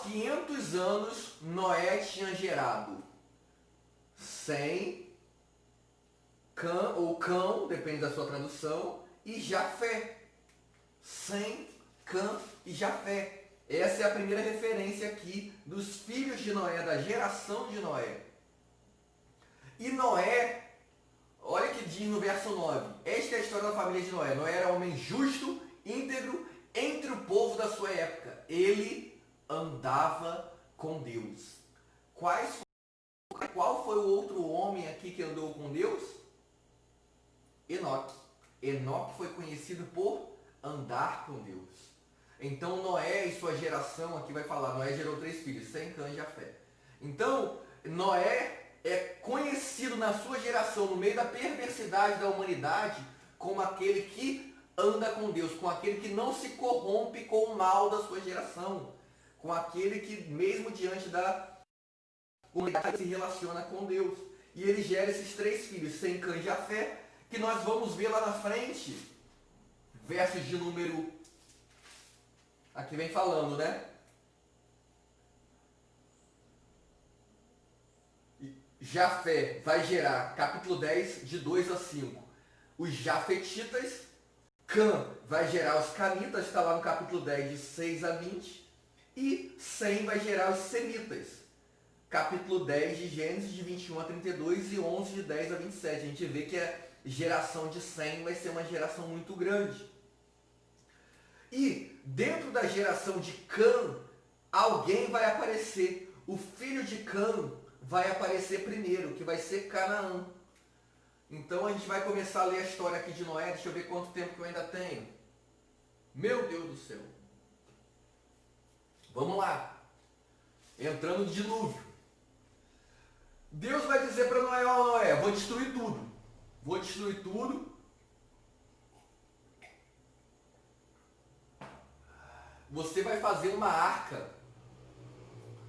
500 anos, Noé tinha gerado Sem, Cão, depende da sua tradução, e Jafé. Sem, Cã e Jafé. Essa é a primeira referência aqui dos filhos de Noé, da geração de Noé. E Noé, olha que diz no verso 9. Esta é a história da família de Noé. Noé era homem justo, íntegro, entre o povo da sua época. Ele andava com Deus. Qual foi o outro homem aqui que andou com Deus? Enoque. Enoque foi conhecido por andar com Deus. Então Noé e sua geração, aqui vai falar, Noé gerou 3 filhos, Sem, Cã e Jafé. Então, Noé é conhecido na sua geração, no meio da perversidade da humanidade, como aquele que anda com Deus, com aquele que não se corrompe com o mal da sua geração, com aquele que, mesmo diante da humanidade, se relaciona com Deus. E ele gera esses 3 filhos, Sem, Cã e Jafé, que nós vamos ver lá na frente, versos de número... Aqui vem falando, né? Jafé vai gerar, capítulo 10, de 2 a 5, os jafetitas. Cã vai gerar os canitas, está lá no capítulo 10, de 6 a 20. E Sem vai gerar os semitas, capítulo 10 de Gênesis, de 21 a 32 e 11, de 10 a 27. A gente vê que a geração de Sem vai ser uma geração muito grande. E dentro da geração de Cã, alguém vai aparecer. O filho de Cã vai aparecer primeiro, que vai ser Canaã. Então a gente vai começar a ler a história aqui de Noé. Deixa eu ver quanto tempo que eu ainda tenho. Meu Deus do céu. Vamos lá. Entrando no dilúvio. Deus vai dizer para Noé, ó Noé, vou destruir tudo. Vou destruir tudo. Você vai fazer uma arca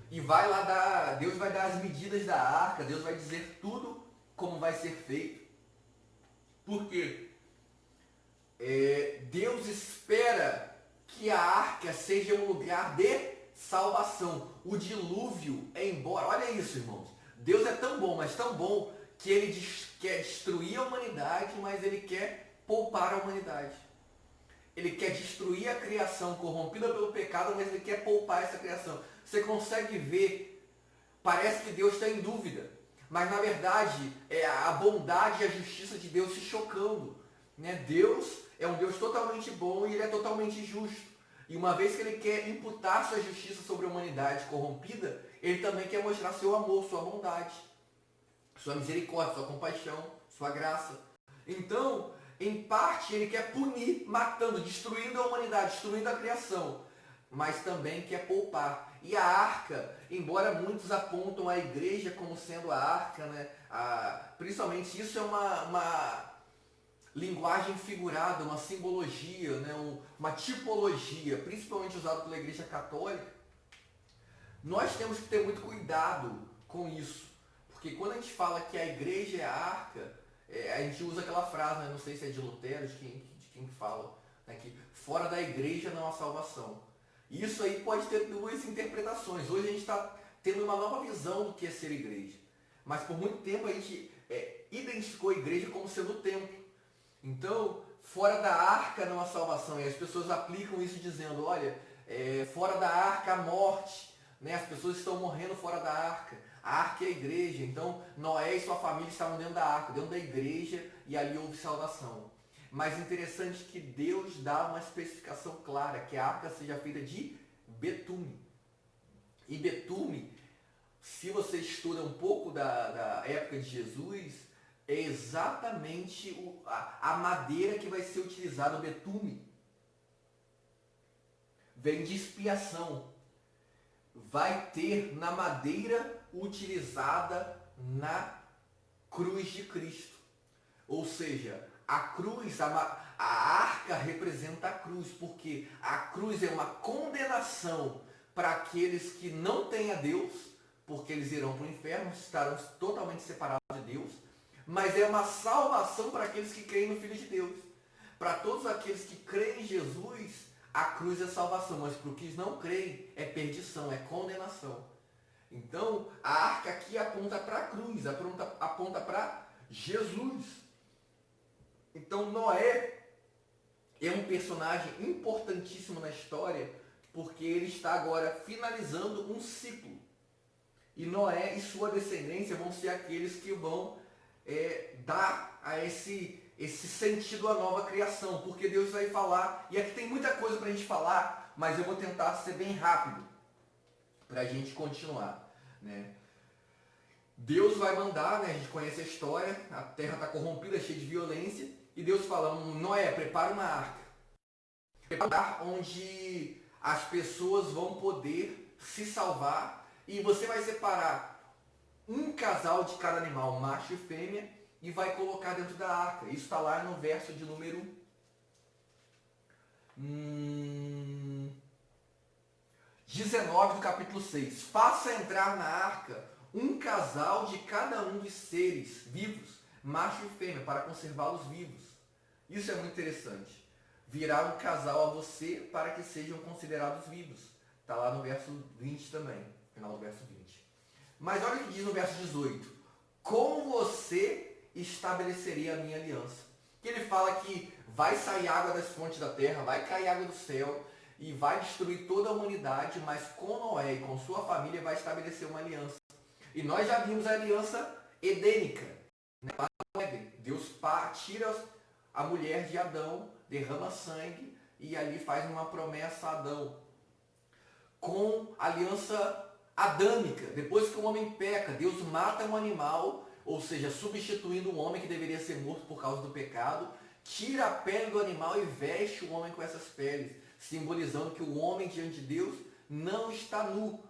e vai lá dar, Deus vai dar as medidas da arca, Deus vai dizer tudo como vai ser feito. Por quê? Deus espera que a arca seja um lugar de salvação. O dilúvio, embora, olha isso, irmãos, Deus é tão bom, mas tão bom, que ele quer destruir a humanidade, mas ele quer poupar a humanidade. Ele quer destruir a criação corrompida pelo pecado, mas ele quer poupar essa criação. Você consegue ver, parece que Deus está em dúvida, mas na verdade é a bondade e a justiça de Deus se chocando. Né? Deus é um Deus totalmente bom e ele é totalmente justo. E uma vez que ele quer imputar sua justiça sobre a humanidade corrompida, ele também quer mostrar seu amor, sua bondade, sua misericórdia, sua compaixão, sua graça. Então, em parte, ele quer punir, matando, destruindo a humanidade, destruindo a criação, mas também quer poupar. E a arca, embora muitos apontam a igreja como sendo a arca, né, principalmente isso é uma linguagem figurada, uma simbologia, né, uma tipologia, principalmente usada pela igreja católica. Nós temos que ter muito cuidado com isso, porque quando a gente fala que a igreja é a arca, a gente usa aquela frase, né? Não sei se é de Lutero, de quem fala, né? Que fora da igreja não há salvação. Isso aí pode ter 2 interpretações. Hoje a gente está tendo uma nova visão do que é ser igreja. Mas por muito tempo a gente identificou a igreja como sendo o templo. Então, fora da arca não há salvação. E as pessoas aplicam isso dizendo, olha, fora da arca a morte. Né? As pessoas estão morrendo fora da arca. A arca é a igreja, então Noé e sua família estavam dentro da arca, dentro da igreja, e ali houve salvação. Mas interessante que Deus dá uma especificação clara, que a arca seja feita de betume. E betume, se você estuda um pouco da época de Jesus, é exatamente a madeira que vai ser utilizada, o betume. Vem de expiação. Vai ter na madeira utilizada na cruz de Cristo. Ou seja, a cruz, a arca representa a cruz, porque a cruz é uma condenação para aqueles que não têm a Deus, porque eles irão para o inferno, estarão totalmente separados de Deus, mas é uma salvação para aqueles que creem no Filho de Deus. Para todos aqueles que creem em Jesus, a cruz é salvação, mas para os que não creem é perdição, é condenação. Então, a arca aqui aponta para a cruz, aponta para Jesus. Então, Noé é um personagem importantíssimo na história, porque ele está agora finalizando um ciclo. E Noé e sua descendência vão ser aqueles que vão dar a esse sentido à nova criação, porque Deus vai falar, e aqui tem muita coisa para a gente falar, mas eu vou tentar ser bem rápido, para a gente continuar, né? Deus vai mandar, né? A gente conhece a história, a terra está corrompida, cheia de violência, e Deus fala, Noé, prepara uma arca. Prepara onde as pessoas vão poder se salvar, e você vai separar um casal de cada animal, macho e fêmea, e vai colocar dentro da arca. Isso está lá no verso de número 19 do capítulo 6. Faça entrar na arca um casal de cada um dos seres vivos, macho e fêmea, para conservá-los vivos. Isso é muito interessante. Virá um casal a você para que sejam considerados vivos. Está lá no verso 20 também, final do verso 20. Mas olha o que diz no verso 18. Com você estabelecerei a minha aliança. Que ele fala que vai sair água das fontes da terra, vai cair água do céu e vai destruir toda a humanidade, mas com Noé e com sua família vai estabelecer uma aliança. E nós já vimos a aliança edênica, né? Deus tira a mulher de Adão, derrama sangue e ali faz uma promessa a Adão. Com a aliança adâmica, depois que o homem peca, Deus mata um animal, ou seja, substituindo um homem que deveria ser morto por causa do pecado, tira a pele do animal e veste o homem com essas peles, simbolizando que o homem diante de Deus não está nu,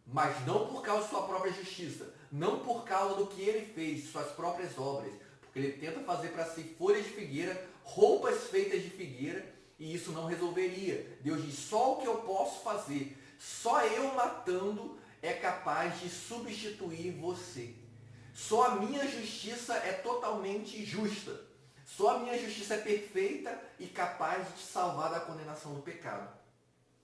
mas não por causa de sua própria justiça, não por causa do que ele fez, suas próprias obras, porque ele tenta fazer para si folhas de figueira, roupas feitas de figueira, e isso não resolveria. Deus diz, só o que eu posso fazer, só eu matando é capaz de substituir você. Só a minha justiça é totalmente justa. Só a minha justiça é perfeita e capaz de te salvar da condenação do pecado.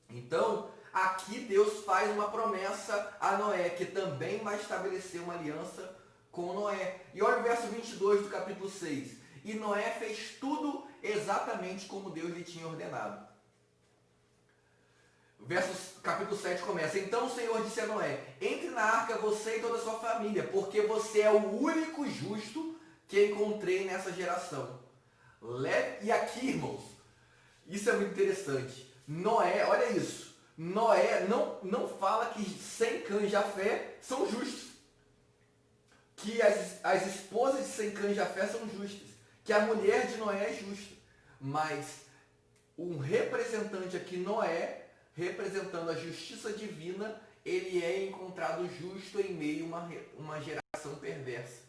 Então, aqui Deus faz uma promessa a Noé, que também vai estabelecer uma aliança com Noé. E olha o verso 22 do capítulo 6. E Noé fez tudo exatamente como Deus lhe tinha ordenado. Capítulo 7 começa. Então o Senhor disse a Noé, entre na arca você e toda a sua família, porque você é o único justo que encontrei nessa geração. E aqui, irmãos, isso é muito interessante. Noé, olha isso. Noé não fala que Sem, Cã e Jafé são justos. Que as esposas de Sem, Cã e Jafé são justas. Que a mulher de Noé é justa. Mas um representante aqui, Noé, representando a justiça divina, ele é encontrado justo em meio a uma geração perversa.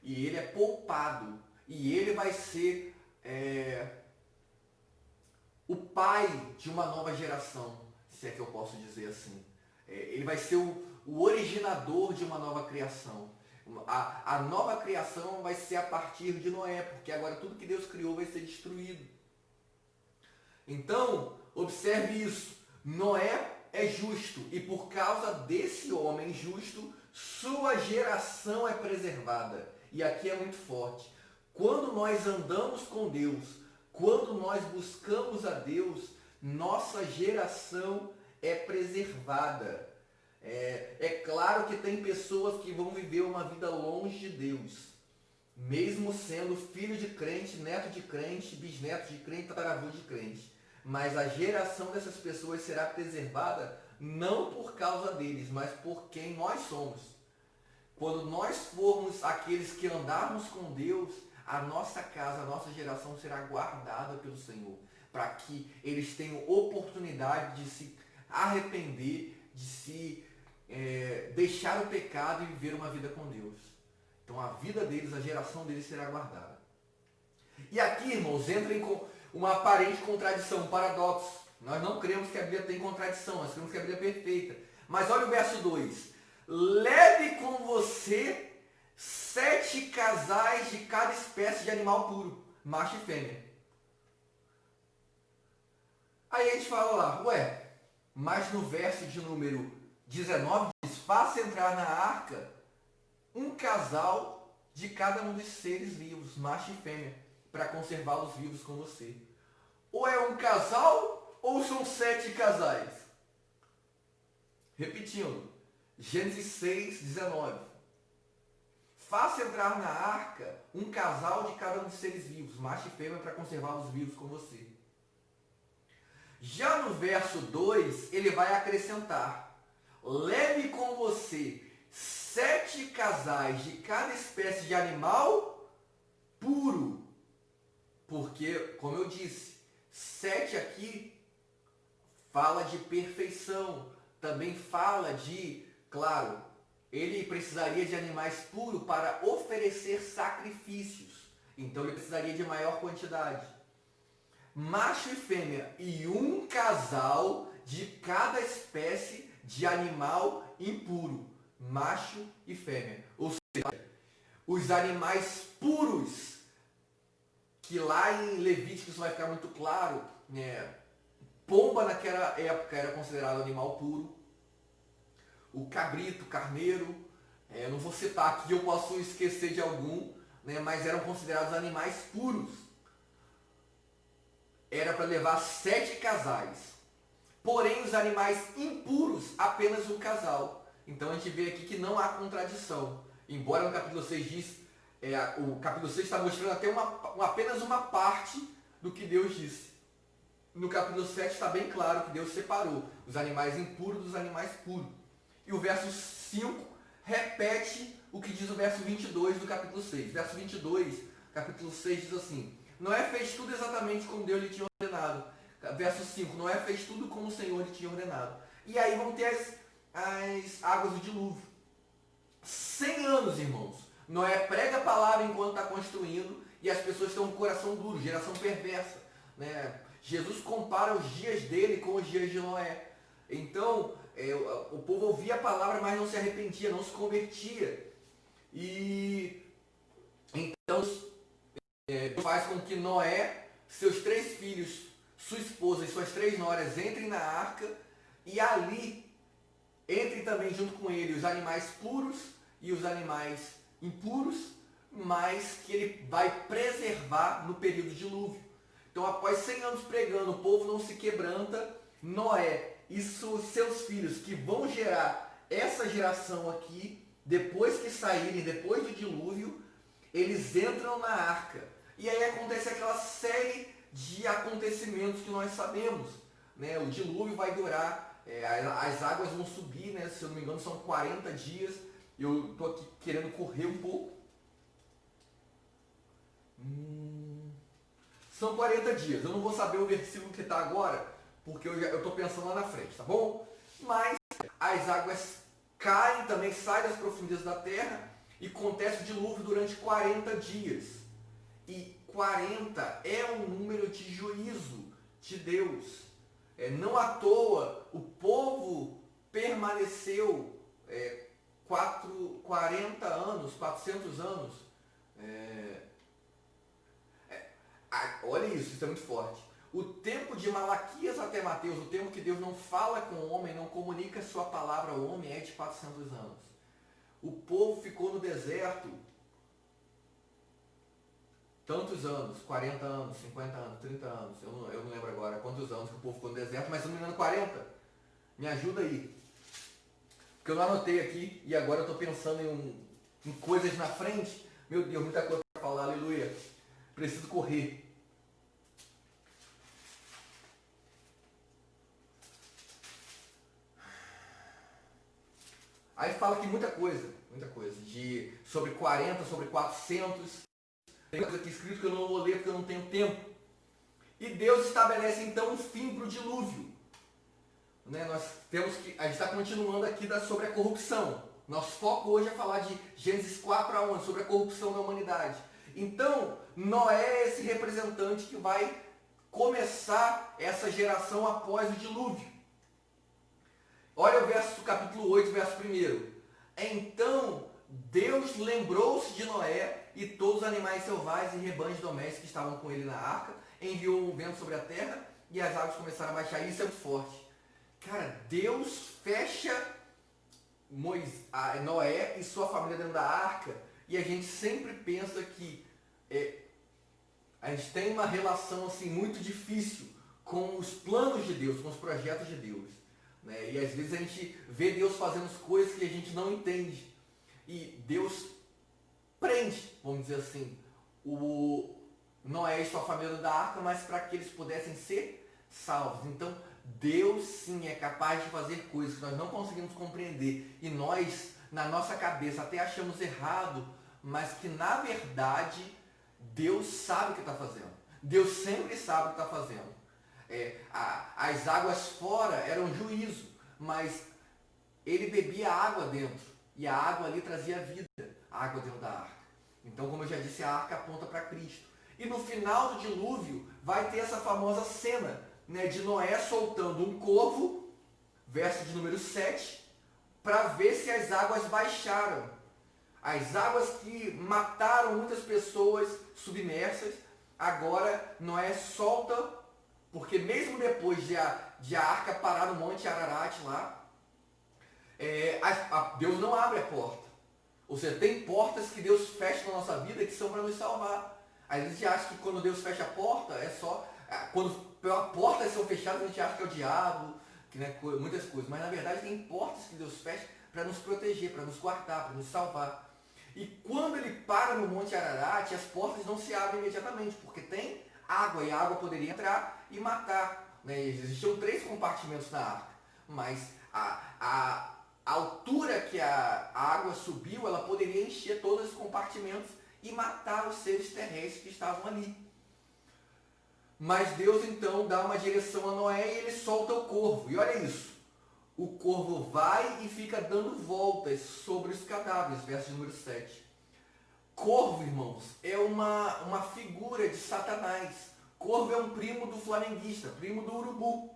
E ele é poupado. E ele vai ser o pai de uma nova geração, se é que eu posso dizer assim. Ele vai ser o originador de uma nova criação. A nova criação vai ser a partir de Noé, porque agora tudo que Deus criou vai ser destruído. Então, observe isso. Noé é justo e por causa desse homem justo, sua geração é preservada. E aqui é muito forte. Quando nós andamos com Deus, quando nós buscamos a Deus, nossa geração é preservada. É claro que tem pessoas que vão viver uma vida longe de Deus, mesmo sendo filho de crente, neto de crente, bisneto de crente, tataravô de crente. Mas a geração dessas pessoas será preservada não por causa deles, mas por quem nós somos. Quando nós formos aqueles que andarmos com Deus, a nossa casa, a nossa geração será guardada pelo Senhor, para que eles tenham oportunidade de se arrepender, de se deixar o pecado e viver uma vida com Deus. Então a vida deles, a geração deles será guardada. E aqui, irmãos, entra em uma aparente contradição, um paradoxo. Nós não cremos que a Bíblia tem contradição, nós cremos que a Bíblia é perfeita. Mas olha o verso 2. Leve com você 7 casais de cada espécie de animal puro, macho e fêmea. Aí a gente fala lá, ué, mas no verso de número 19 diz, faça entrar na arca um casal de cada um dos seres vivos, macho e fêmea, para conservá-los vivos com você. Ou é um casal ou são 7 casais? Repetindo, Gênesis 6, 19. Faça entrar na arca um casal de cada um dos seres vivos, macho e fêmea, para conservá-los vivos com você. Já no verso 2, ele vai acrescentar, leve com você 7 casais de cada espécie de animal puro. Porque, como eu disse, 7 aqui fala de perfeição. Também fala de, claro, ele precisaria de animais puros para oferecer sacrifícios. Então ele precisaria de maior quantidade. Macho e fêmea e um casal de cada espécie de animal impuro. Macho e fêmea. Ou seja, os animais puros, que lá em Levíticos vai ficar muito claro, né? Pomba naquela época era considerado animal puro. O cabrito, carneiro, eu não vou citar aqui, eu posso esquecer de algum, né? Mas eram considerados animais puros. Era para levar 7 casais. Porém, os animais impuros, apenas um casal. Então a gente vê aqui que não há contradição. Embora no capítulo 6 diz, o capítulo 6 está mostrando até apenas uma parte do que Deus disse. No capítulo 7 está bem claro que Deus separou os animais impuros dos animais puros. E o verso 5 repete o que diz o verso 22 do capítulo 6. Verso 22, capítulo 6 diz assim, Noé fez tudo exatamente como Deus lhe tinha ordenado. Verso 5, Noé fez tudo como o Senhor lhe tinha ordenado. E aí vão ter as águas do dilúvio. 100 anos, irmãos. Noé prega a palavra enquanto está construindo e as pessoas estão com o coração duro, geração perversa, né? Jesus compara os dias dele com os dias de Noé. Então, o povo ouvia a palavra, mas não se arrependia, não se convertia. E então faz com que Noé, seus 3 filhos, sua esposa e suas 3 noras entrem na arca e ali entrem também junto com ele os animais puros e os animais impuros, mas que ele vai preservar no período de dilúvio. Então, após 100 anos pregando, o povo não se quebranta. Noé e seus filhos, que vão gerar essa geração aqui, depois que saírem, depois do dilúvio, eles entram na arca. E aí acontece aquela série de acontecimentos que nós sabemos, né? O dilúvio vai durar, as águas vão subir, né? Se eu não me engano, são 40 dias. Eu estou aqui querendo correr um pouco. São 40 dias. Eu não vou saber o versículo que está agora, porque eu estou pensando lá na frente, tá bom? Mas as águas caem, também saem das profundezas da terra e acontece o dilúvio durante 40 dias. E 40 é um número de juízo de Deus. Não à toa o povo permaneceu 40 anos, 400 anos. Olha isso é muito forte. O tempo de Malaquias até Mateus, o tempo que Deus não fala com o homem, não comunica a sua palavra ao homem, é de 400 anos. O povo ficou no deserto tantos anos, 40 anos, 50 anos, 30 anos, eu não lembro agora quantos anos que o povo ficou no deserto, mas se não me engano 40. Me ajuda aí. Porque eu não anotei aqui e agora eu estou pensando em coisas na frente. Meu Deus, muita coisa para falar, aleluia. Preciso correr. Aí fala que muita coisa, sobre 40, sobre 400, tem coisa aqui escrito que eu não vou ler porque eu não tenho tempo. E Deus estabelece então um fim para o dilúvio. Né? A gente está continuando aqui sobre a corrupção. Nosso foco hoje é falar de Gênesis 4 a 11, sobre a corrupção da humanidade. Então, Noé é esse representante que vai começar essa geração após o dilúvio. Olha o verso do capítulo 8, verso 1. Então, Deus lembrou-se de Noé e todos os animais selvagens e rebanhos domésticos que estavam com ele na arca, enviou um vento sobre a terra e as águas começaram a baixar. Isso é muito forte. Cara, Deus fecha Noé e sua família dentro da arca, e a gente sempre pensa que a gente tem uma relação assim muito difícil com os planos de Deus, com os projetos de Deus, né? E às vezes a gente vê Deus fazendo coisas que a gente não entende. E Deus prende, vamos dizer assim, o Noé e sua família da arca, mas para que eles pudessem ser salvos. Então, Deus sim é capaz de fazer coisas que nós não conseguimos compreender. E nós, na nossa cabeça, até achamos errado, mas que na verdade Deus sabe o que está fazendo. Deus sempre sabe o que está fazendo. As águas fora eram juízo, mas ele bebia água dentro. E a água ali trazia vida, a água dentro da arca. Então, como eu já disse, a arca aponta para Cristo. E no final do dilúvio vai ter essa famosa cena, né, de Noé soltando um corvo, verso de número 7, para ver se as águas baixaram. As águas que mataram muitas pessoas submersas, agora Noé solta, porque mesmo depois de a arca parar no Monte Ararat lá, Deus não abre a porta. Ou seja, tem portas que Deus fecha na nossa vida que são para nos salvar. Às vezes a gente acha que quando Deus fecha a porta, é só... Quando portas são fechadas, a gente acha que é o diabo, que, né, muitas coisas. Mas na verdade tem portas que Deus fecha para nos proteger, para nos guardar, para nos salvar. E quando ele para no Monte Ararat, as portas não se abrem imediatamente, porque tem água, e a água poderia entrar e matar, né? Existiam 3 compartimentos na arca, mas a altura que a água subiu, ela poderia encher todos os compartimentos e matar os seres terrestres que estavam ali. Mas Deus então dá uma direção a Noé e ele solta o corvo. E olha isso. O corvo vai e fica dando voltas sobre os cadáveres, verso número 7. Corvo, irmãos, é uma figura de Satanás. Corvo é um primo do flamenguista, primo do urubu,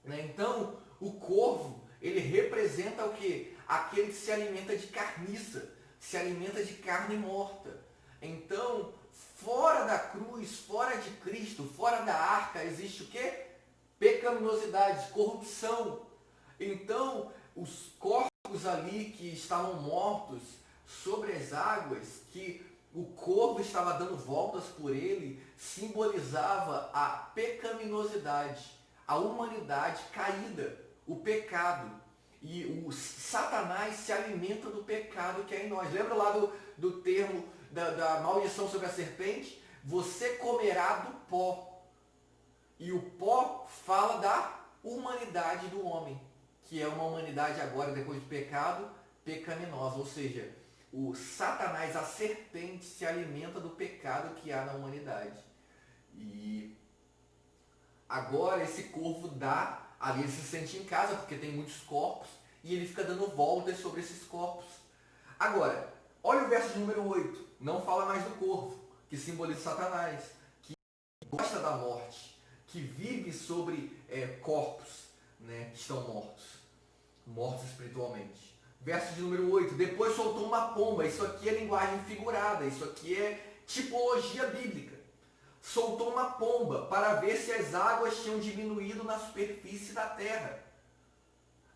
né? Então, o corvo, ele representa o quê? Aquele que se alimenta de carniça, se alimenta de carne morta. Então, fora da cruz, fora de Cristo, fora da arca, existe o quê? Pecaminosidade, corrupção. Então, os corpos ali que estavam mortos sobre as águas, que o corvo estava dando voltas por ele, simbolizava a pecaminosidade, a humanidade caída, o pecado. E o Satanás se alimenta do pecado que é em nós. Lembra lá do termo da maldição sobre a serpente? Você comerá do pó. E o pó fala da humanidade do homem, que é uma humanidade agora, depois do pecado, pecaminosa. Ou seja, o Satanás, a serpente, se alimenta do pecado que há na humanidade. E agora esse corvo dá, ali ele se sente em casa, porque tem muitos corpos, e ele fica dando voltas sobre esses corpos. Agora, olha o verso de número 8. Não fala mais do corvo, que simboliza Satanás, que gosta da morte, que vive sobre corpos, né, que estão mortos espiritualmente. Verso de número 8. Depois soltou uma pomba. Isso aqui é linguagem figurada, isso aqui é tipologia bíblica. Soltou uma pomba para ver se as águas tinham diminuído na superfície da terra.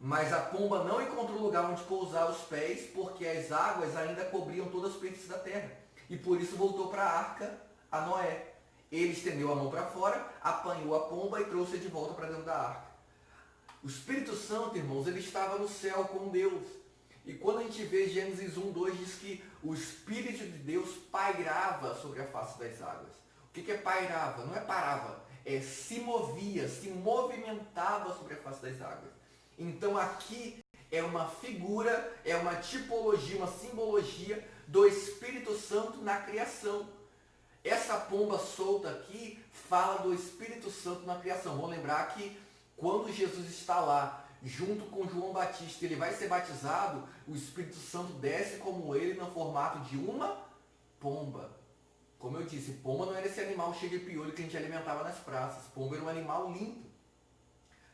Mas a pomba não encontrou lugar onde pousar os pés, porque as águas ainda cobriam toda a superfície da terra. E por isso voltou para a arca a Noé. Ele estendeu a mão para fora, apanhou a pomba e trouxe-a de volta para dentro da arca. O Espírito Santo, irmãos, ele estava no céu com Deus. E quando a gente vê Gênesis 1:2, diz que o Espírito de Deus pairava sobre a face das águas. O que é pairava? Não é parava, é se movia, se movimentava sobre a face das águas. Então aqui é uma figura, é uma tipologia, uma simbologia do Espírito Santo na criação. Essa pomba solta aqui fala do Espírito Santo na criação. Vamos lembrar que quando Jesus está lá, junto com João Batista, ele vai ser batizado, o Espírito Santo desce como ele no formato de uma pomba. Como eu disse, pomba não era esse animal cheio de piolho que a gente alimentava nas praças. Pomba era um animal limpo.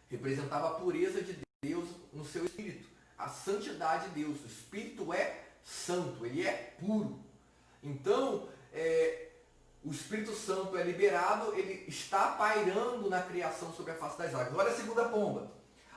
Representava a pureza de Deus no seu espírito. A santidade de Deus. O Espírito é santo, ele é puro. Então, o Espírito Santo é liberado, ele está pairando na criação sobre a face das águas. Olha a segunda pomba.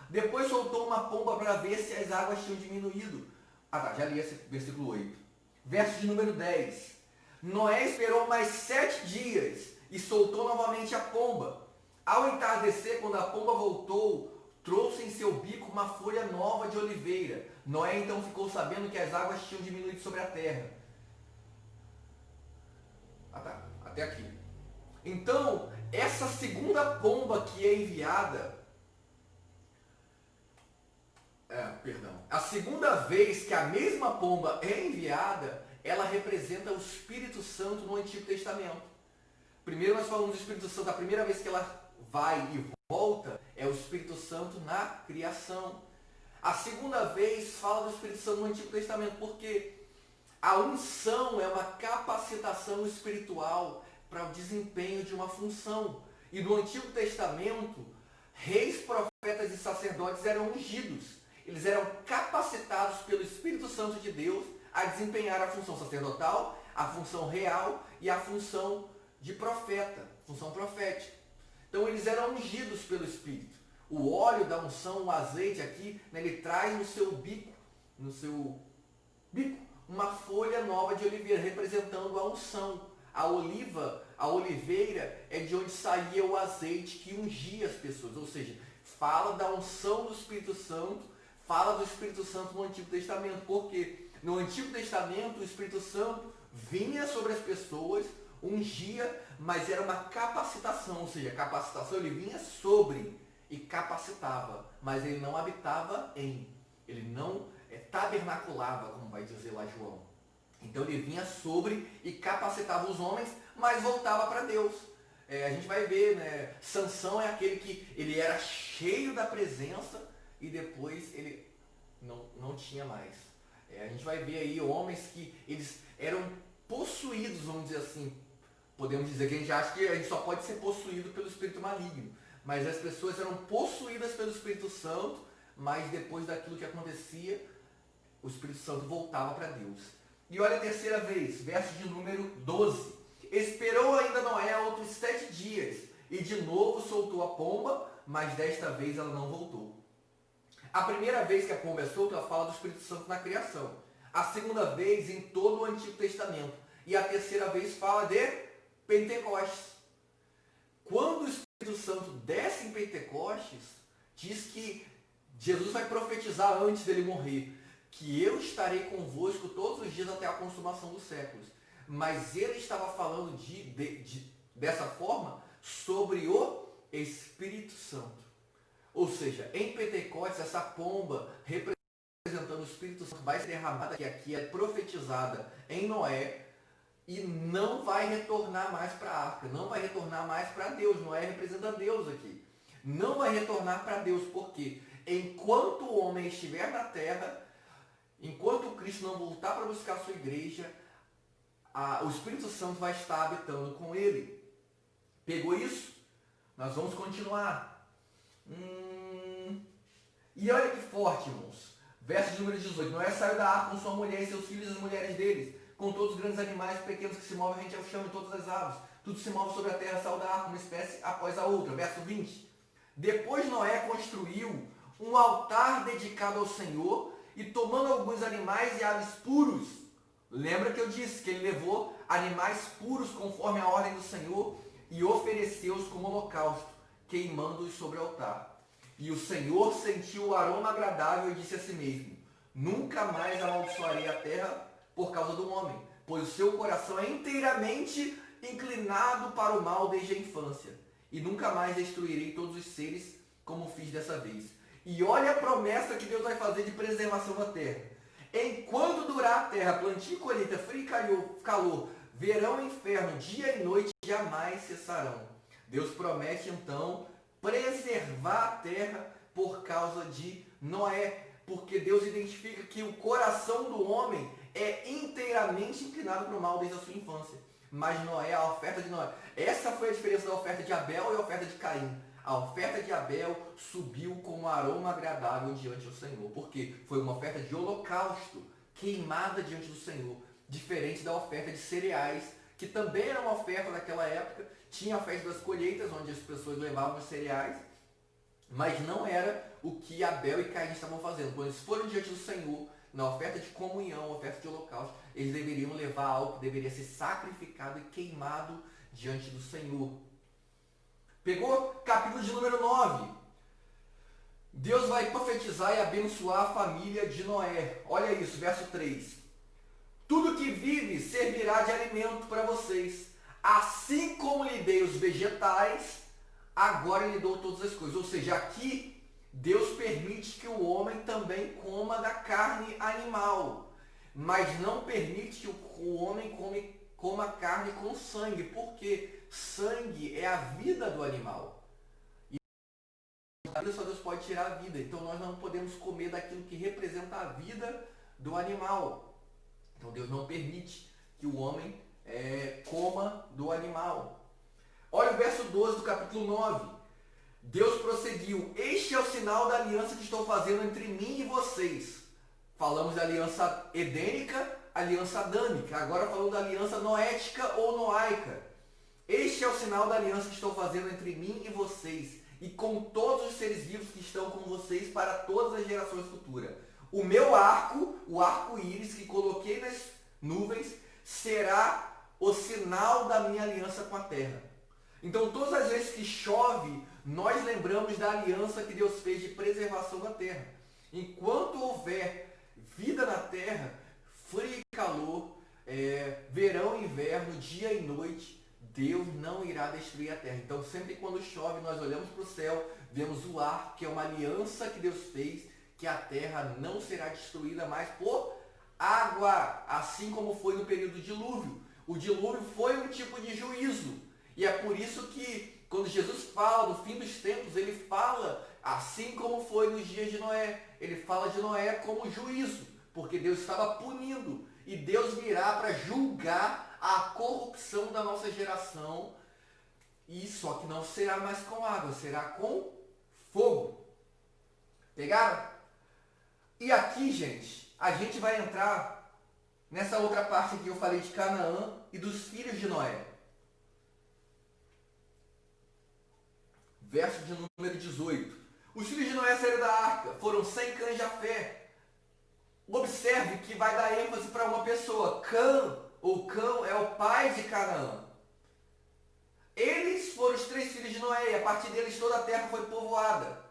Depois soltou uma pomba para ver se as águas tinham diminuído. Ah tá, já li esse versículo 8. Verso de número 10. Noé esperou mais 7 dias e soltou novamente a pomba. Ao entardecer, quando a pomba voltou, trouxe em seu bico uma folha nova de oliveira. Noé então ficou sabendo que as águas tinham diminuído sobre a terra. Ah tá, até aqui. Então, essa segunda pomba que é enviada, a segunda vez que a mesma pomba é enviada, ela representa o Espírito Santo no Antigo Testamento. Primeiro nós falamos do Espírito Santo, a primeira vez que ela vai e volta é o Espírito Santo na criação. A segunda vez fala do Espírito Santo no Antigo Testamento, porque a unção é uma capacitação espiritual para o desempenho de uma função. E no Antigo Testamento, reis, profetas e sacerdotes eram ungidos. Eles eram capacitados pelo Espírito Santo de Deus a desempenhar a função sacerdotal, a função real e a função de profeta, função profética. Então eles eram ungidos pelo Espírito. O óleo da unção, o azeite aqui, né, ele traz no seu bico, uma folha nova de oliveira, representando a unção. A oliveira é de onde saía o azeite que ungia as pessoas. Ou seja, fala da unção do Espírito Santo, fala do Espírito Santo no Antigo Testamento. Porque no Antigo Testamento o Espírito Santo vinha sobre as pessoas, ungia, mas era uma capacitação. Ou seja, a capacitação ele vinha sobre e capacitava, mas ele não habitava em. Ele não tabernaculava, como vai dizer lá João. Então ele vinha sobre e capacitava os homens, mas voltava para Deus. A gente vai ver, né? Sansão é aquele que ele era cheio da presença e depois ele não tinha mais. A gente vai ver aí homens que eles eram possuídos, vamos dizer assim. Podemos dizer que a gente acha que a gente só pode ser possuído pelo espírito maligno. Mas as pessoas eram possuídas pelo Espírito Santo, mas depois daquilo que acontecia, o Espírito Santo voltava para Deus. E olha a terceira vez, verso de número 12. Esperou ainda Noé outros 7 dias, e de novo soltou a pomba, mas desta vez ela não voltou. A primeira vez que a pomba é solta, ela fala do Espírito Santo na criação. A segunda vez em todo o Antigo Testamento. E a terceira vez fala de Pentecostes. Quando o Espírito Santo desce em Pentecostes, diz que Jesus vai profetizar antes dele morrer, que eu estarei convosco todos os dias até a consumação dos séculos. Mas ele estava falando dessa forma sobre o Espírito Santo. Ou seja, em Pentecostes, essa pomba representando o Espírito Santo vai ser derramada, que aqui é profetizada em Noé, e não vai retornar mais para a arca, não vai retornar mais para Deus. Noé representa Deus aqui. Não vai retornar para Deus, porque enquanto o homem estiver na terra, enquanto Cristo não voltar para buscar a sua igreja, o Espírito Santo vai estar habitando com ele. Pegou isso? Nós vamos continuar. E olha que forte, irmãos. Verso número 18. Noé saiu da arca com sua mulher e seus filhos e as mulheres deles, com todos os grandes animais pequenos que se movem rente ao chão e todas as aves. Tudo se move sobre a terra, saiu da arca, uma espécie após a outra. Verso 20. Depois Noé construiu um altar dedicado ao Senhor e tomando alguns animais e aves puros. Lembra que eu disse que ele levou animais puros conforme a ordem do Senhor e ofereceu-os como holocausto, queimando-os sobre o altar. E o Senhor sentiu o aroma agradável e disse a si mesmo: nunca mais amaldiçoarei a terra por causa do homem, pois o seu coração é inteiramente inclinado para o mal desde a infância. E nunca mais destruirei todos os seres como fiz dessa vez. E olha a promessa que Deus vai fazer de preservação da terra. Enquanto durar a terra, plantio e colheita, frio e calor, verão e inferno, dia e noite, jamais cessarão. Deus promete então preservar a terra por causa de Noé, porque Deus identifica que o coração do homem é inteiramente inclinado para o mal desde a sua infância. Mas Noé, a oferta de Noé, essa foi a diferença da oferta de Abel e a oferta de Caim. A oferta de Abel subiu com um aroma agradável diante do Senhor, porque foi uma oferta de holocausto, queimada diante do Senhor, diferente da oferta de cereais, que também era uma oferta daquela época. Tinha a festa das colheitas, onde as pessoas levavam os cereais, mas não era o que Abel e Caim estavam fazendo. Quando eles foram diante do Senhor, na oferta de comunhão, oferta de holocausto, eles deveriam levar algo que deveria ser sacrificado e queimado diante do Senhor. Pegou? Capítulo de número 9. Deus vai profetizar e abençoar a família de Noé. Olha isso, verso 3. Tudo que vive servirá de alimento para vocês. Assim como lhe dei os vegetais, agora lhe dou todas as coisas. Ou seja, aqui Deus permite que o homem também coma da carne animal, mas não permite que o homem coma carne com sangue, porque sangue é a vida do animal. E só Deus pode tirar a vida, então nós não podemos comer daquilo que representa a vida do animal. Então Deus não permite que o homem coma do animal. Olha o verso 12 do capítulo 9. Deus prosseguiu: este é o sinal da aliança que estou fazendo entre mim e vocês. Falamos da aliança edênica, aliança adâmica. Agora falamos da aliança noética ou noaica. Este é o sinal da aliança que estou fazendo entre mim e vocês, e com todos os seres vivos que estão com vocês para todas as gerações futuras. O meu arco, o arco-íris que coloquei nas nuvens, será o sinal da minha aliança com a terra. Então, todas as vezes que chove, nós lembramos da aliança que Deus fez de preservação da terra. Enquanto houver vida na terra, frio e calor, verão e inverno, dia e noite, Deus não irá destruir a terra. Então, sempre quando chove, nós olhamos para o céu, vemos o arco, que é uma aliança que Deus fez, que a terra não será destruída mais por água, assim como foi no período do dilúvio. O dilúvio foi um tipo de juízo. E é por isso que, quando Jesus fala do fim dos tempos, ele fala, assim como foi nos dias de Noé, ele fala de Noé como juízo, porque Deus estava punindo, e Deus virá para julgar a corrupção da nossa geração, e só que não será mais com água, será com fogo. Pegaram? E aqui, gente, a gente vai entrar nessa outra parte que eu falei de Canaã e dos filhos de Noé. Verso de número 18. Os filhos de Noé saíram da arca, foram Sem, Cã e Jafé. Observe que vai dar ênfase para uma pessoa. Cã, ou Cão, é o pai de Canaã. Eles foram os 3 filhos de Noé, e a partir deles toda a terra foi povoada.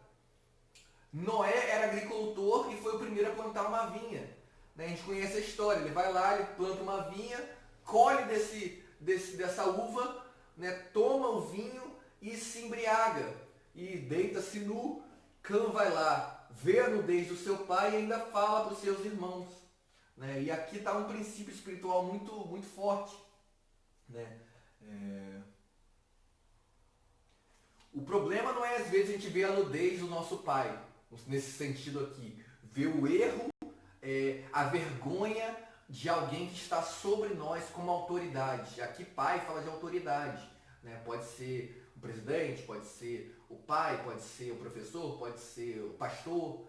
Noé era agricultor e foi o primeiro a plantar uma vinha. A gente conhece a história, ele vai lá, ele planta uma vinha, colhe dessa uva, toma o vinho e se embriaga. E deita-se nu. Cã vai lá, vê a nudez do seu pai e ainda fala para os seus irmãos. E aqui está um princípio espiritual muito, muito forte. O problema não é às vezes a gente ver a nudez do nosso pai, nesse sentido aqui, ver o erro, a vergonha de alguém que está sobre nós como autoridade. Aqui pai fala de autoridade, pode ser o presidente, pode ser o pai, pode ser o professor, pode ser o pastor,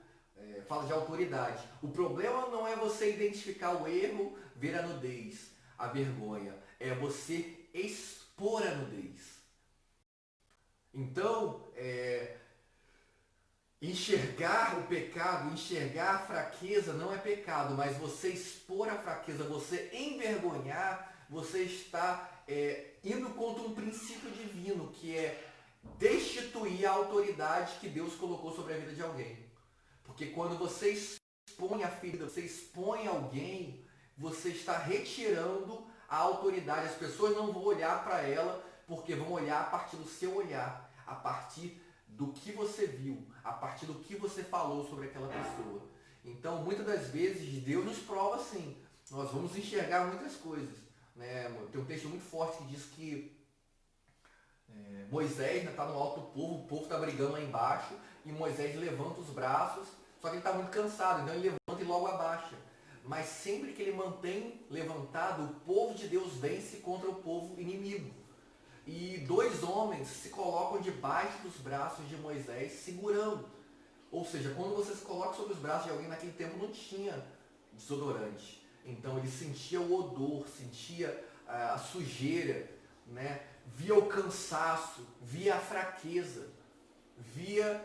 fala de autoridade. O problema não é você identificar o erro, ver a nudez, a vergonha, é você expor a nudez. Então, enxergar o pecado, enxergar a fraqueza não é pecado, mas você expor a fraqueza, você envergonhar, você está indo contra um princípio divino, que é destituir a autoridade que Deus colocou sobre a vida de alguém. Porque quando você expõe a ferida, você expõe alguém, você está retirando a autoridade. As pessoas não vão olhar para ela, porque vão olhar a partir do seu olhar, a partir do que você viu, a partir do que você falou sobre aquela pessoa. Então, muitas das vezes, Deus nos prova assim. Nós vamos enxergar muitas coisas. Tem um texto muito forte que diz que Moisés está no alto do povo, o povo está brigando lá embaixo, e Moisés levanta os braços, só que ele está muito cansado, então ele levanta e logo abaixa. Mas sempre que ele mantém levantado, o povo de Deus vence contra o povo inimigo. E 2 homens se colocam debaixo dos braços de Moisés, segurando. Ou seja, quando você se coloca sobre os braços de alguém, naquele tempo não tinha desodorante. Então ele sentia o odor, sentia a sujeira, né? Via o cansaço, via a fraqueza, via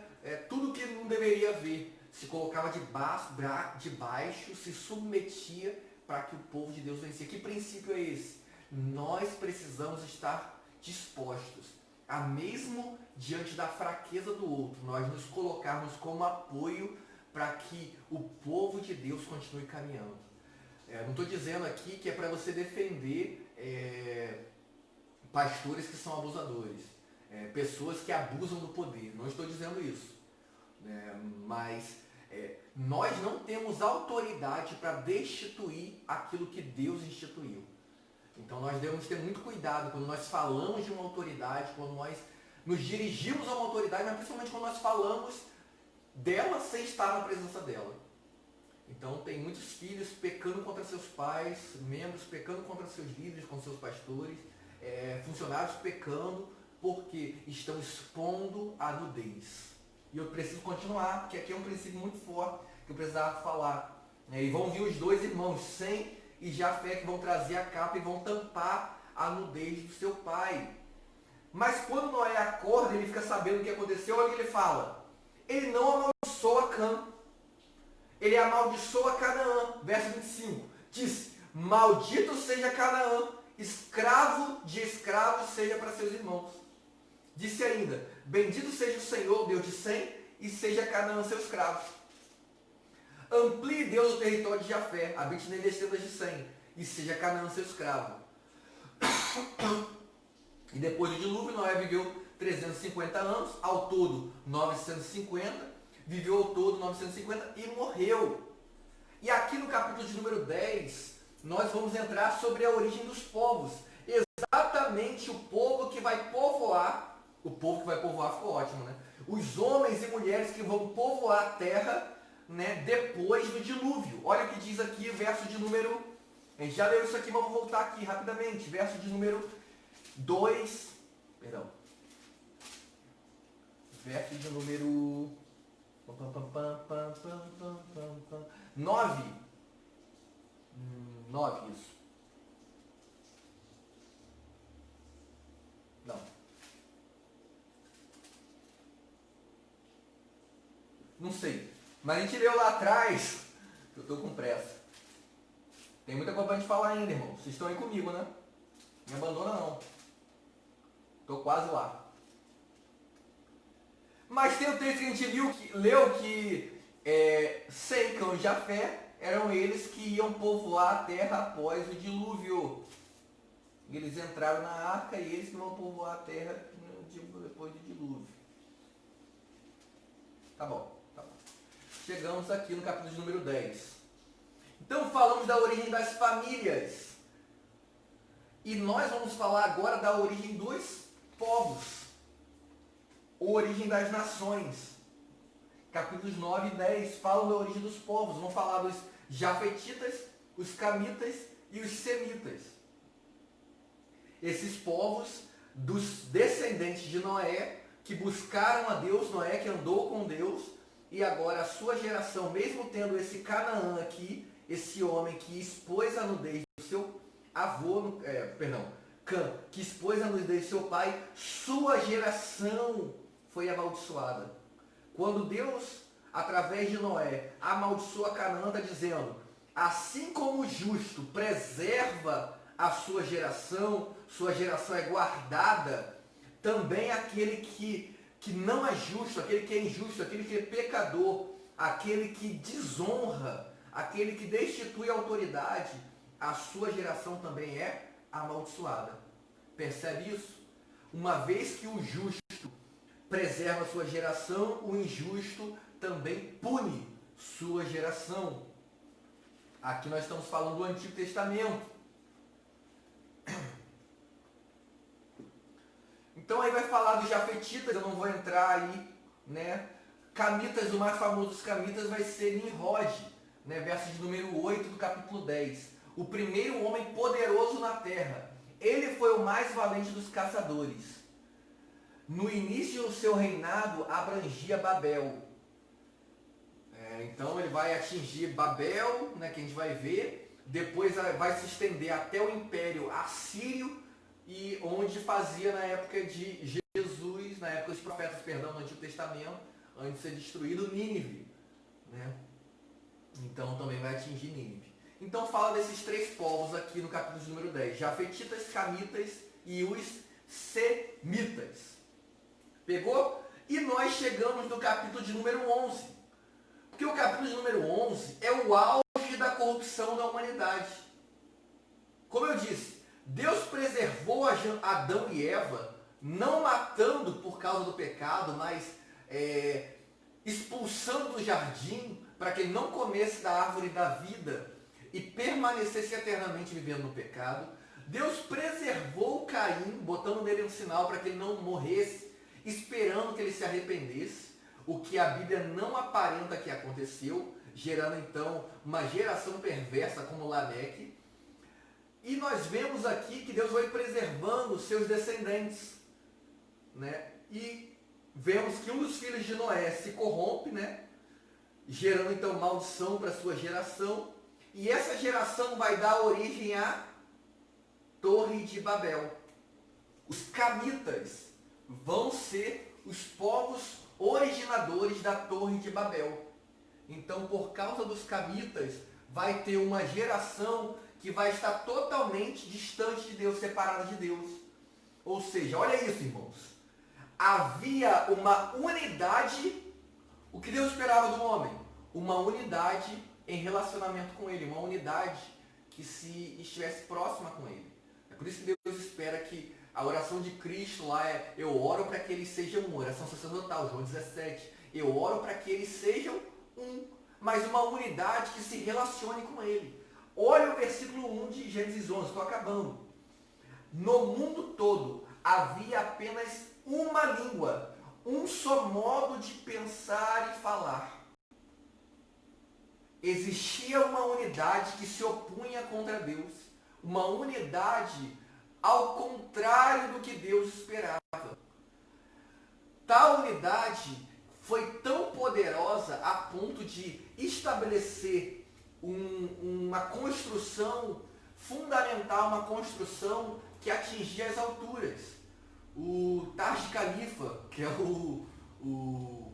tudo que não deveria ver. Se colocava debaixo, se submetia para que o povo de Deus vencesse. Que princípio é esse? Nós precisamos estar dispostos a, mesmo diante da fraqueza do outro, nós nos colocarmos como apoio para que o povo de Deus continue caminhando. Não estou dizendo aqui que é para você defender pastores que são abusadores, pessoas que abusam do poder. Não estou dizendo isso. Mas nós não temos autoridade para destituir aquilo que Deus instituiu. Então nós devemos ter muito cuidado quando nós falamos de uma autoridade, quando nós nos dirigimos a uma autoridade, mas principalmente quando nós falamos dela sem estar na presença dela. Então tem muitos filhos pecando contra seus pais, membros pecando contra seus líderes, contra seus pastores, funcionários pecando porque estão expondo a nudez. E eu preciso continuar, porque aqui é um princípio muito forte que eu precisava falar. E vão vir os dois irmãos, Sem e Jafé, que vão trazer a capa e vão tampar a nudez do seu pai. Mas quando Noé acorda, ele fica sabendo o que aconteceu, olha o que ele fala. Ele não amaldiçoa Cã. Ele amaldiçoa Canaã. Verso 25. Diz, maldito seja Canaã, escravo de escravos seja para seus irmãos. Disse ainda, bendito seja o Senhor, Deus de Sem, e seja Canaã seu escravo. Amplie Deus o território de Jafé, habite nele as tendas de Sem, e seja Canaã seu escravo. E depois do dilúvio, Noé viveu 350 anos, ao todo 950, viveu ao todo 950 e morreu. E aqui no capítulo de número 10, nós vamos entrar sobre a origem dos povos. Exatamente o povo que vai povoar, ficou ótimo, né? Os homens e mulheres que vão povoar a terra, né, depois do dilúvio. Olha o que diz aqui, verso de número... A gente já leu isso aqui, vamos voltar aqui rapidamente. Verso de número 2... Perdão. Verso de número... 9. 9, isso. Não. Não sei. Mas a gente leu lá atrás, que eu estou com pressa. Tem muita coisa pra gente falar ainda, irmão. Vocês estão aí comigo, né? Não me abandona, não. Estou quase lá. Mas tem um texto que a gente leu que Sem, Cã e Jafé eram eles que iam povoar a terra após o dilúvio. Eles entraram na arca e eles que vão povoar a terra depois do dilúvio. Tá bom. Chegamos aqui no capítulo de número 10. Então falamos da origem das famílias. E nós vamos falar agora da origem dos povos. Origem das nações. Capítulos 9 e 10 falam da origem dos povos. Vamos falar dos Jafetitas, os Camitas e os Semitas. Esses povos dos descendentes de Noé, que buscaram a Deus, Noé que andou com Deus, e agora a sua geração, mesmo tendo esse Canaã aqui, esse homem que expôs a nudez do seu avô, Cã, que expôs a nudez do seu pai, sua geração foi amaldiçoada. Quando Deus, através de Noé, amaldiçoa Canaã, está dizendo, assim como o justo preserva a sua geração é guardada, também aquele que não é justo, aquele que é injusto, aquele que é pecador, aquele que desonra, aquele que destitui a autoridade, a sua geração também é amaldiçoada. Percebe isso? Uma vez que o justo preserva a sua geração, o injusto também pune sua geração. Aqui nós estamos falando do Antigo Testamento. Então aí vai falar dos Jafetitas, eu não vou entrar aí, né? Camitas, o mais famoso dos Camitas vai ser Nimrod, né? Verso de número 8 do capítulo 10. O primeiro homem poderoso na terra. Ele foi o mais valente dos caçadores. No início do seu reinado abrangia Babel. Então ele vai atingir Babel, né, que a gente vai ver. depois vai se estender até o Império Assírio, e onde fazia na época de Jesus, na época dos profetas, perdão, no Antigo Testamento, antes de ser destruído Nínive, né? Então também vai atingir Nínive. Então fala desses três povos aqui no capítulo de número 10. Jafetitas, Camitas e os Semitas. Pegou? E nós chegamos no capítulo de número 11. Porque o capítulo de número 11 é o auge da corrupção da humanidade. Como eu disse, Deus preservou Adão e Eva, não matando por causa do pecado, mas expulsando do jardim para que ele não comesse da árvore da vida e permanecesse eternamente vivendo no pecado. Deus preservou Caim, botando nele um sinal para que ele não morresse, esperando que ele se arrependesse, o que a Bíblia não aparenta que aconteceu, gerando então uma geração perversa como Lameque. E nós vemos aqui que Deus vai preservando os seus descendentes, né? E vemos que um dos filhos de Noé se corrompe, né? Gerando então maldição para a sua geração. E essa geração vai dar origem à Torre de Babel. Os Camitas vão ser os povos originadores da Torre de Babel. Então, por causa dos Camitas, vai ter uma geração que vai estar totalmente distante de Deus, separada de Deus. Ou seja, olha isso, irmãos. Havia uma unidade, o que Deus esperava do homem? Uma unidade em relacionamento com Ele, uma unidade que se estivesse próxima com Ele. É por isso que Deus espera que a oração de Cristo lá é: eu oro para que eles sejam um, oração sacerdotal, João 17. Eu oro para que eles sejam um, mas uma unidade que se relacione com Ele. Olha o versículo 1 de Gênesis 11, estou acabando. No mundo todo havia apenas uma língua, um só modo de pensar e falar. Existia uma unidade que se opunha contra Deus, uma unidade ao contrário do que Deus esperava. Tal unidade foi tão poderosa a ponto de estabelecer uma construção fundamental, uma construção que atingia as alturas. O Taj Khalifa, que é o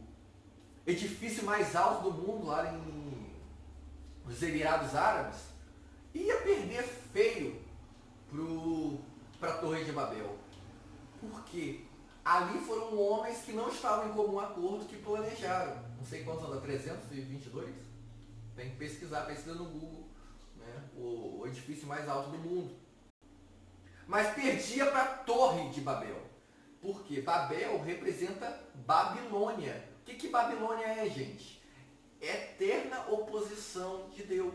edifício mais alto do mundo lá nos Emirados Árabes, ia perder feio para a Torre de Babel. Por quê? Ali foram homens que não estavam em comum acordo, que planejaram. Não sei quantos anos, 322? Tem que pesquisar, pesquisa no Google, né? O edifício mais alto do mundo. Mas perdia para a Torre de Babel. Por quê? Babel representa Babilônia. O que Babilônia é, gente? Eterna oposição de Deus.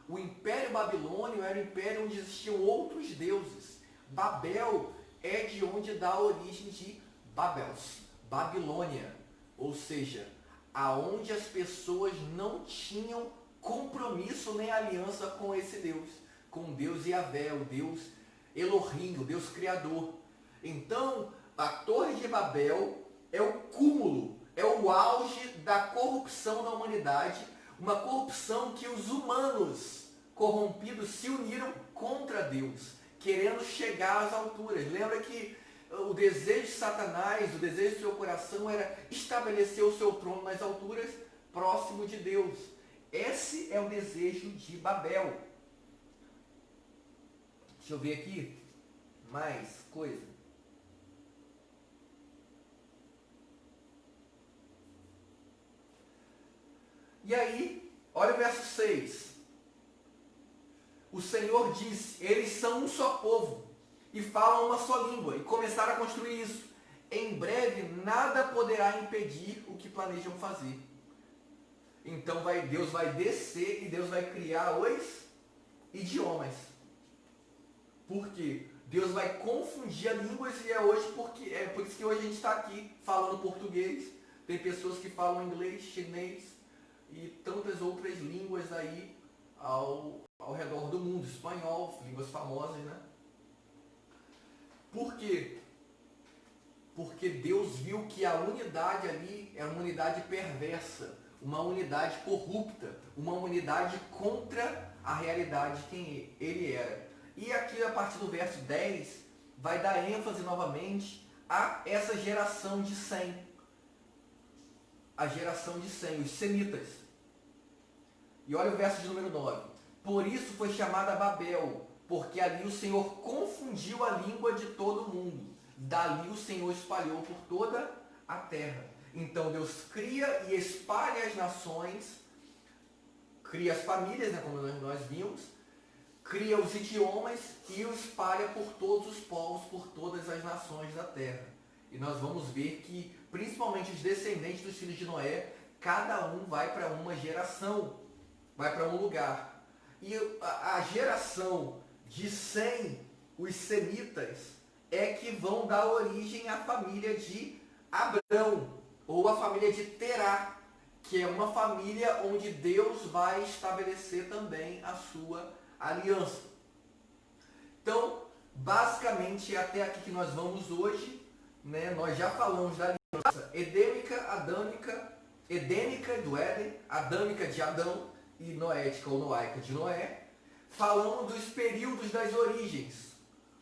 O Império Babilônio era um império onde existiam outros deuses. Babel é de onde dá a origem de Babels, Babilônia. Ou seja, aonde as pessoas não tinham compromisso nem aliança com esse Deus, com Deus Yahvé, o Deus Elohim, o Deus Criador. Então, a Torre de Babel é o cúmulo, é o auge da corrupção da humanidade, uma corrupção que os humanos corrompidos se uniram contra Deus, querendo chegar às alturas. Lembra que o desejo de Satanás, o desejo do seu coração era estabelecer o seu trono nas alturas, próximo de Deus. Esse é o desejo de Babel. Deixa eu ver aqui mais coisa. E aí, olha o verso 6. O Senhor disse: eles são um só povo e falam uma só língua, e começaram a construir isso. Em breve nada poderá impedir o que planejam fazer. Então Deus vai descer e Deus vai criar os idiomas. Por quê? Deus vai confundir as línguas, e é por isso que hoje a gente está aqui falando português. Tem pessoas que falam inglês, chinês e tantas outras línguas aí ao redor do mundo. Espanhol, línguas famosas, né? Por quê? Porque Deus viu que a unidade ali era uma unidade perversa, uma unidade corrupta, uma unidade contra a realidade de quem ele era. E aqui a partir do verso 10 vai dar ênfase novamente a essa geração de Sem. A geração de Sem, os semitas. E olha o verso de número 9. Por isso foi chamada Babel, porque ali o Senhor confundiu a língua de todo mundo. Dali o Senhor espalhou por toda a terra. Então Deus cria e espalha as nações, cria as famílias, né, como nós vimos, cria os idiomas e o espalha por todos os povos, por todas as nações da terra. E nós vamos ver que, principalmente os descendentes dos filhos de Noé, cada um vai para uma geração, vai para um lugar. E a geração de Sem, os semitas, é que vão dar origem à família de Abrão, ou a família de Terá, que é uma família onde Deus vai estabelecer também a sua aliança. Então, basicamente, é até aqui que nós vamos hoje, né? Nós já falamos da aliança edêmica, adâmica, edêmica do Éden, adâmica de Adão e noética ou noaica de Noé. Falamos dos períodos das origens.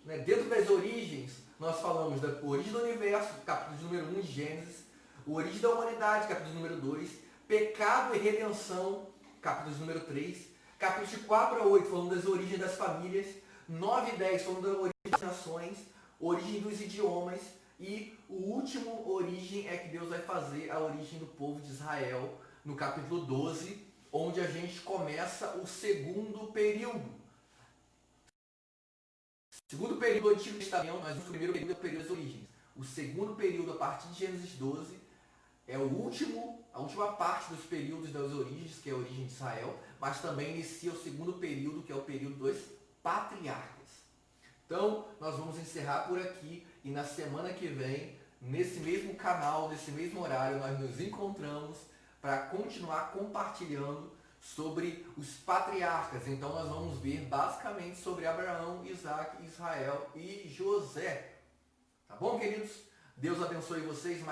Né? Dentro das origens, nós falamos da origem do universo, capítulo número 1 de Gênesis, a origem da humanidade, capítulo número 2, pecado e redenção, capítulo número 3, capítulos de 4 a 8 falando das origens das famílias, 9 e 10 falando da origem das nações, origem dos idiomas, e o último origem é que Deus vai fazer a origem do povo de Israel, no capítulo 12, onde a gente começa o segundo período. O segundo período do Antigo Testamento, mas o primeiro período é o período das origens. O segundo período, a partir de Gênesis 12, é a última parte dos períodos das origens, que é a origem de Israel, mas também inicia o segundo período, que é o período dos patriarcas. Então, nós vamos encerrar por aqui e na semana que vem, nesse mesmo canal, nesse mesmo horário, nós nos encontramos para continuar compartilhando sobre os patriarcas. Então, nós vamos ver basicamente sobre Abraão, Isaac, Israel e José. Tá bom, queridos? Deus abençoe vocês.